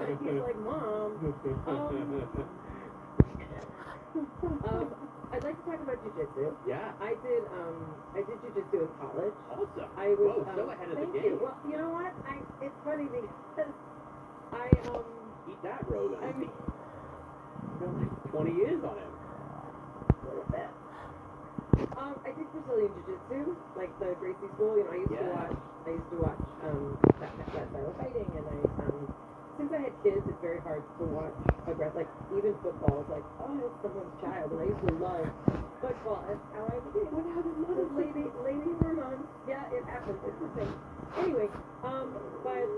he's like, Mom, I'd like to talk about jiu-jitsu. Yeah. I did jiu-jitsu in college. Awesome. I was so ahead of the thank game. you. Well, you know what? It's funny because I Eat that, Rogan. I mean, got like 20 years on him. a little bit. I did Brazilian jiu-jitsu, like the Gracie school. You know, I used to watch that style of fighting, and since I had kids, it's very hard to watch like even football is like, oh, it's someone's child, and I used to love football. That's how I became one out of love lady hormones. Yeah, it happens. It's the thing. Anyway, but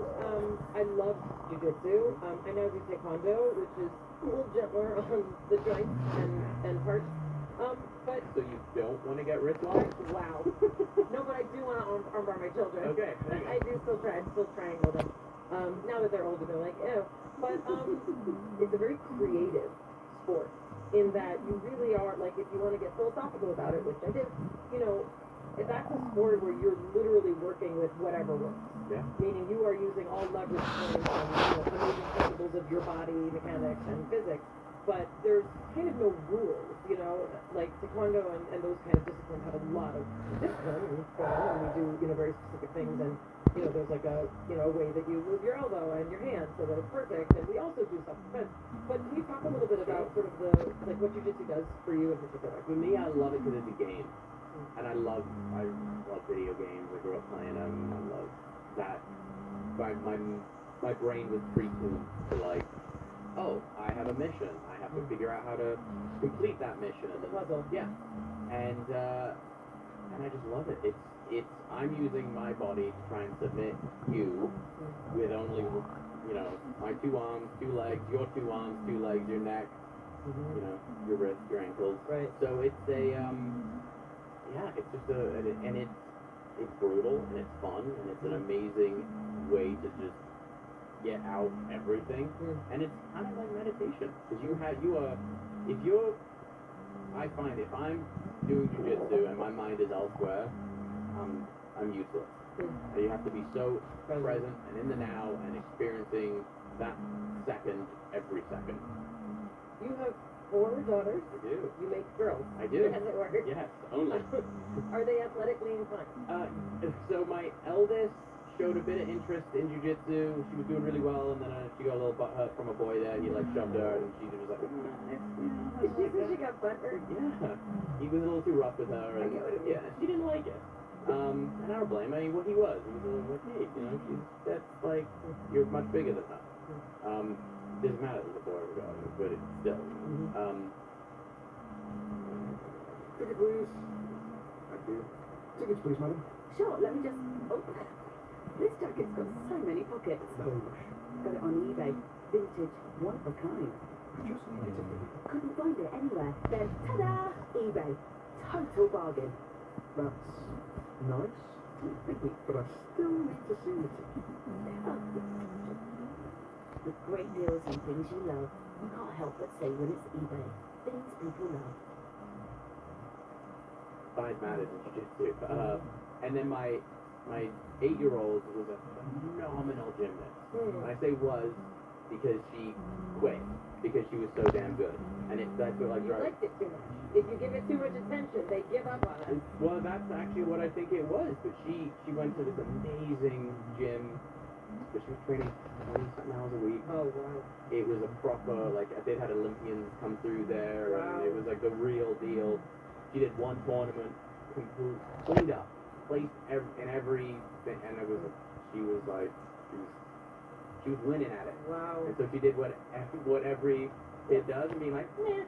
I love jiu-jitsu. I now do taekwondo, which is a little gentler on the joints and parts. But So you don't want to get wristlocked? wow. No, but I do want to armbar my children. Okay. I do still try. I still triangle them. Now that they're older, they're like, ew. But it's a very creative sport in that you really are, like, if you want to get philosophical about it, which I did, you know, that's a sport where you're literally working with whatever works. Yeah. Meaning you are using all leverage points and amazing principles of your body, mechanics, and physics. But there's kind of no rules, you know, like taekwondo and those kind of disciplines have a lot of discipline and we do, you know, very specific things and, you know, there's like a, you know, a way that you move your elbow and your hand so that it's perfect and we also do self-defense. But can you talk a little bit about sort of like what jiu-jitsu does for you in particular? For me, I love it because it's a game. And I love video games. I grew up playing them. I love that. My brain was pre-tuned to like, oh, I have a mission. I have to figure out how to complete that mission. It's a puzzle. Yeah. And I just love it. It's I'm using my body to try and submit you with only, you know, my 2 arms, 2 legs, your 2 arms, 2 legs, your neck, you know, your wrists, your ankles. Right. So it's a it's just it's brutal and it's fun and it's an amazing way to just get out everything, and it's kind of like meditation because I find if I'm doing jiu-jitsu and my mind is elsewhere, I'm useless. So you have to be so present and in the now and experiencing that second every second. You have 4 daughters. I do. You make girls. I do. As it were. Yes, only. Are they athletically inclined? So my eldest showed a bit of interest in jiu-jitsu. She was doing really well, and then she got a little butt hurt from a boy there. He like shoved her, and she was like, She got butt hurt? yeah. He was a little too rough with her, and yeah, she didn't like it. And I don't blame her. I mean, what he was a little like, hey, you know, that's like, you're much bigger than her. Doesn't matter if it's a boy or a girl, but it's still. Ticket, please. Thank you. Tickets, please, madam. Sure, let me just... Oh, this jacket's got so many pockets. No. Got it on eBay. Vintage, one of a kind. I just needed to be. Couldn't find it anywhere. Then, ta-da! eBay. Total bargain. That's nice. But I still need to see the ticket. With great deals on things you love, you can't help but say when it's eBay. Things people love. Size matters in jiu-jitsu. And then my 8-year-old was a phenomenal gymnast. And I say was because she quit because she was so damn good. And that's what like You liked it too much. If you give it too much attention, they give up on it. Well, that's actually what I think it was. But she went to this amazing gym. But she was training 20-something hours a week. Oh, wow. It was a proper, like, they had Olympians come through there, Wow. and it was like the real deal. She did one tournament, cleaned up, placed in every thing, and she was winning at it. Wow. And so she did what every kid does, and being like, nah,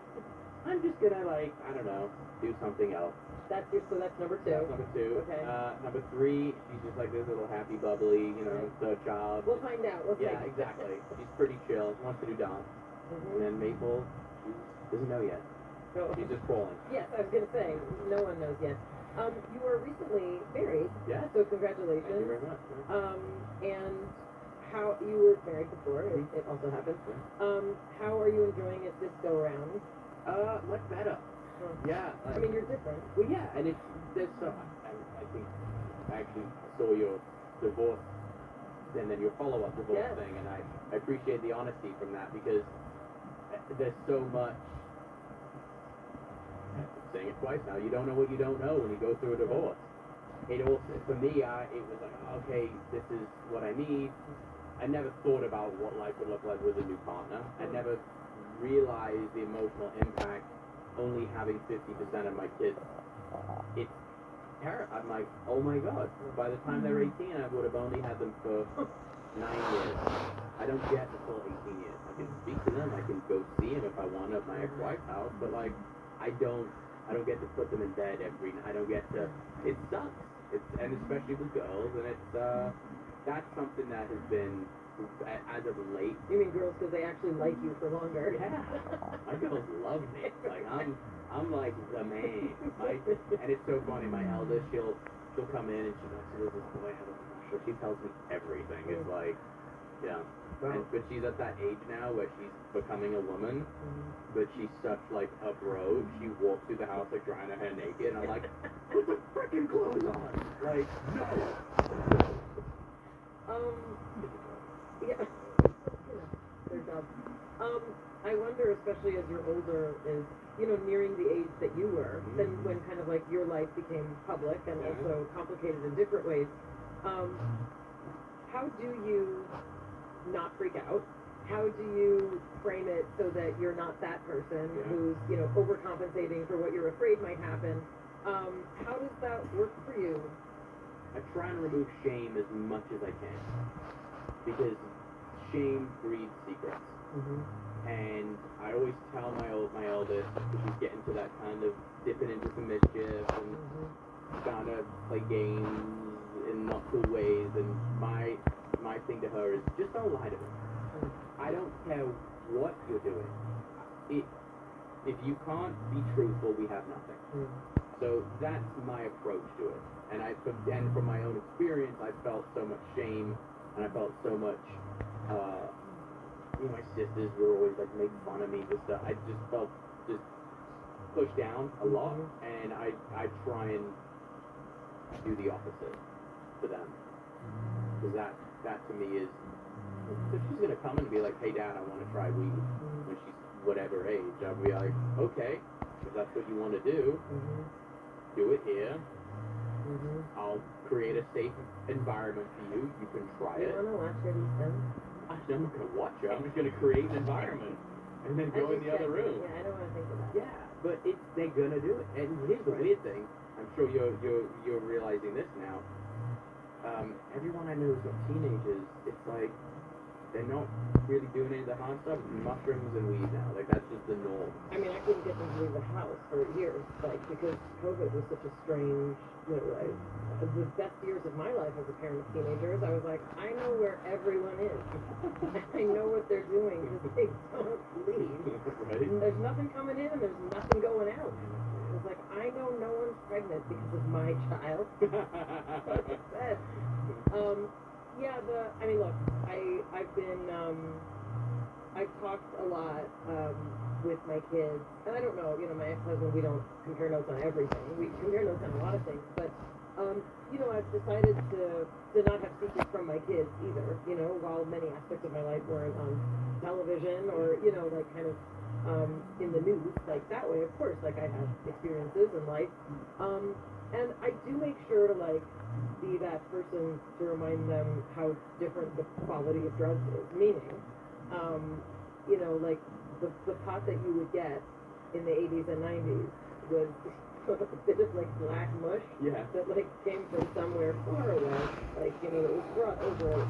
I'm just gonna, like, I don't know, do something else. So that's number 2. That's number 2. Okay. Number 3, she's just like this little happy, bubbly, you know, third child. We'll find out. Yeah, exactly. She's pretty chill. She wants to do dance. And then Maple, she doesn't know yet. No. She's just crawling. Yes, I was going to say, no one knows yet. You were recently married. Yeah. So congratulations. Thank you very much. And how you were married before, it also happened. How are you enjoying it this go around? Much better. Yeah. I mean, you're different. Well, yeah, and there's so, I think I actually saw your divorce and then your follow-up divorce Yes. thing, and I appreciate the honesty from that because there's so much. I'm saying it twice now. You don't know what you don't know when you go through a divorce. It also, for me, it was like, okay, this is what I need. I never thought about what life would look like with a new partner. I never realized the emotional impact only having 50% of my kids. It's terrible. I'm like, oh my god, by the time they're 18, I would have only had them for 9 years. I don't get the full 18 years. I can speak to them, I can go see them if I want at my ex-wife's house, but like, I don't get to put them in bed every night. I don't get to, it sucks. And especially with girls, and that's something that has been, as of late. You mean girls because they actually like you for longer? Yeah, my girls love me. Like I'm like the man. And it's so funny. My eldest, she'll come in and she's like, so there's this boy out of the commercial. She tells me everything. It's like, yeah. But she's at that age now where she's becoming a woman, but she's such like a bro. She walks through the house like drying her hair naked, and I'm like, put the freaking clothes on. Like, no. Yeah. Their job. I wonder, especially as you're older, is nearing the age that you were, then when kind of like your life became public and also complicated in different ways. How do you not freak out? How do you frame it so that you're not that person who's overcompensating for what you're afraid might happen? How does that work for you? I try and remove shame as much as I can because shame breeds secrets. And I always tell my eldest, because she's getting to that kind of dipping into some mischief and trying to play games in not cool ways, and my thing to her is just don't lie to me. I don't care what you're doing. If you can't be truthful, we have nothing. So that's my approach to it. And from my own experience, I felt so much shame, and I felt so much. My sisters were always like making fun of me with stuff. I just felt just pushed down a lot, and I try and do the opposite to them, because that to me is, if she's gonna come and be like, hey dad, I want to try weed when she's whatever age, I'll be like, okay, if that's what you want to do it here. I'll create a safe environment for you. You can try it. You want to watch her do stuff? I'm not gonna watch her. I'm just gonna create an environment and then go in the other room. Yeah, I don't want to think of that. Yeah, but they're gonna do it. And here's the weird thing. I'm sure you're realizing this now. Everyone I know who's got teenagers, it's like they're not really doing any of the hard stuff. Mushrooms and weed now. Like that's just the norm. I mean, I couldn't get them to leave the house for years, like because COVID was such a strange. The best years of my life as a parent of teenagers, I was like, I know where everyone is. I know what they're doing because they don't leave. Right? There's nothing coming in and there's nothing going out. It was like, I know no one's pregnant because of my child. Like I said. Look, I've talked a lot with my kids, and I don't know, my ex-husband, we don't compare notes on everything. We compare notes on a lot of things, but, I've decided to not have secrets from my kids either, while many aspects of my life weren't on television or, like kind of in the news, like that way, of course, like I have experiences in life. And I do make sure to like be that person to remind them how different the quality of drugs is. Meaning, like the pot that you would get in the 80s and 90s was a bit of like black mush that like came from somewhere far away, like that was brought over.